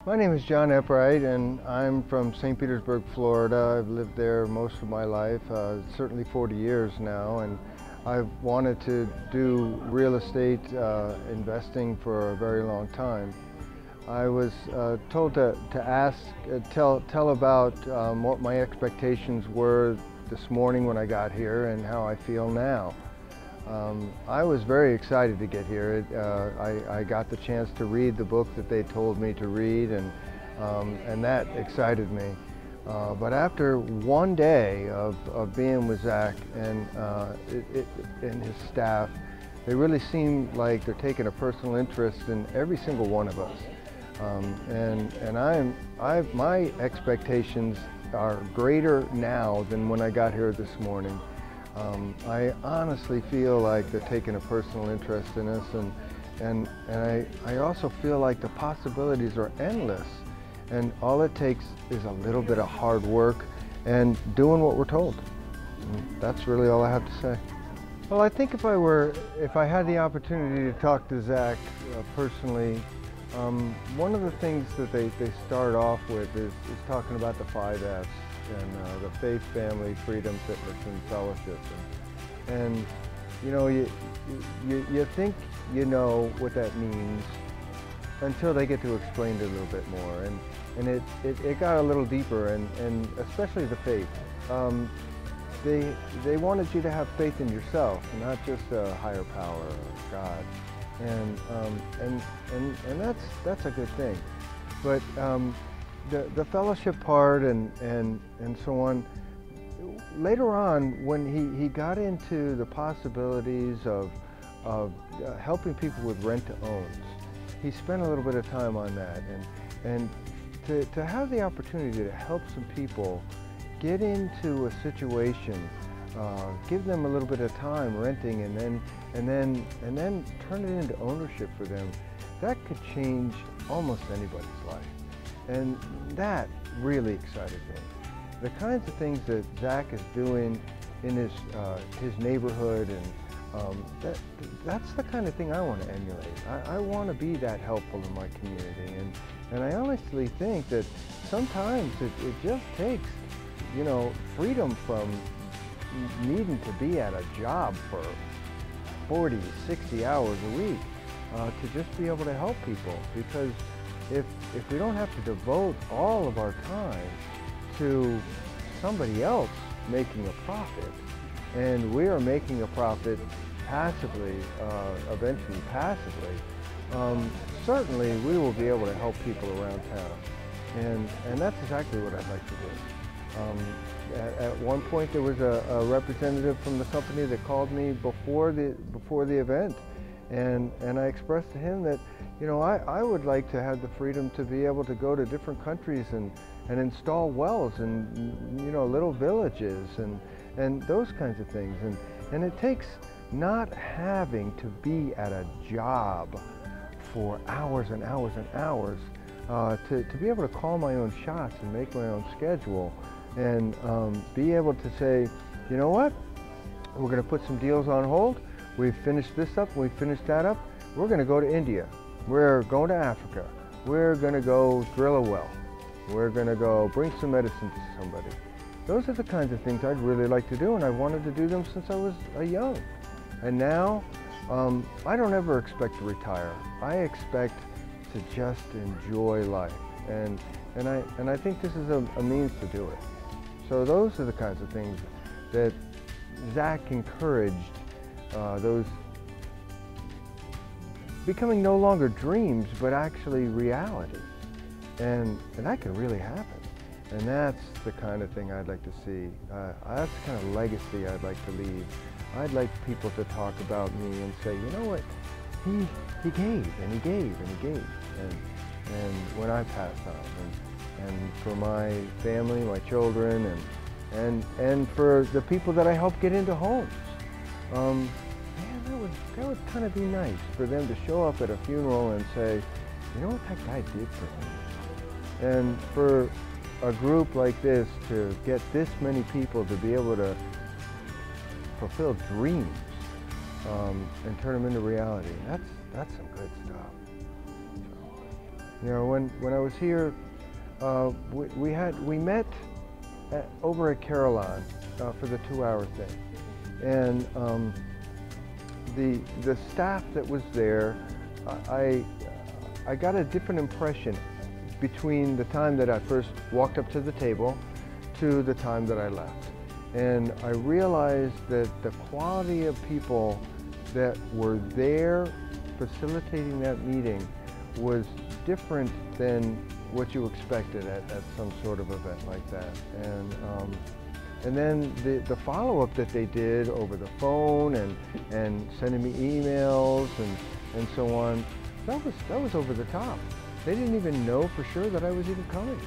My name is John Eppright, and I'm from St. Petersburg, Florida. I've lived there most of my life, certainly 40 years now, and I've wanted to do real estate investing for a very long time. I was told to tell about what my expectations were this morning when I got here and how I feel now. I was very excited to get here. I got the chance to read the book that they told me to read, and that excited me. But after one day of being with Zack and his staff, they really seem like they're taking a personal interest in every single one of us. My expectations are greater now than when I got here this morning. I honestly feel like they're taking a personal interest in us, and I also feel like the possibilities are endless, and all it takes is a little bit of hard work and doing what we're told. And that's really all I have to say. Well, I think if I had the opportunity to talk to Zack personally, one of the things that they start off with is talking about the 5 F's. And the faith, family, freedom, fitness, and fellowship. And you know, you think you know what that means until they get to explain it a little bit more. And it got a little deeper, and especially the faith. They wanted you to have faith in yourself, not just a higher power or God. And that's a good thing. But the fellowship part and so on, later on when he got into the possibilities of helping people with rent-to-owns, he spent a little bit of time on that, and to have the opportunity to help some people get into a situation, give them a little bit of time renting, and then turn it into ownership for them, that could change almost anybody's life. And that really excited me. The kinds of things that Zack is doing in his neighborhood, and that's the kind of thing I want to emulate. I want to be that helpful in my community, and I honestly think that sometimes it just takes, you know, freedom from needing to be at a job for 40, 60 hours a week to just be able to help people, because if we don't have to devote all of our time to somebody else making a profit, and we are making a profit passively, eventually passively, certainly we will be able to help people around town. And that's exactly what I'd like to do. At one point there was a representative from the company that called me before the event, and I expressed to him that, you know, I would like to have the freedom to be able to go to different countries and install wells and, you know, little villages and those kinds of things. And it takes not having to be at a job for hours and hours and hours to be able to call my own shots and make my own schedule, and be able to say, you know what, we're going to put some deals on hold. We've finished this up, we've finished that up. We're going to go to India. We're going to Africa. We're going to go drill a well. We're going to go bring some medicine to somebody. Those are the kinds of things I'd really like to do, and I wanted to do them since I was young. And now, I don't ever expect to retire. I expect to just enjoy life, and I think this is a means to do it. So those are the kinds of things that Zack encouraged, those becoming no longer dreams, but actually reality. And that can really happen. And that's the kind of thing I'd like to see. That's the kind of legacy I'd like to leave. I'd like people to talk about me and say, you know what, he gave, and he gave, and he gave. And when I pass on, and for my family, my children, and for the people that I help get into homes. Man, that would kind of be nice for them to show up at a funeral and say, you know what that guy did for me. And for a group like this to get this many people to be able to fulfill dreams and turn them into reality, that's some good stuff. So. You know, when I was here, we met over at Carillon for the 2-hour thing, and the staff that was there, I got a different impression between the time that I first walked up to the table to the time that I left. And I realized that the quality of people that were there facilitating that meeting was different than what you expected at some sort of event like that. And then the follow-up that they did over the phone and sending me emails and so on, that was over the top. They didn't even know for sure that I was even coming.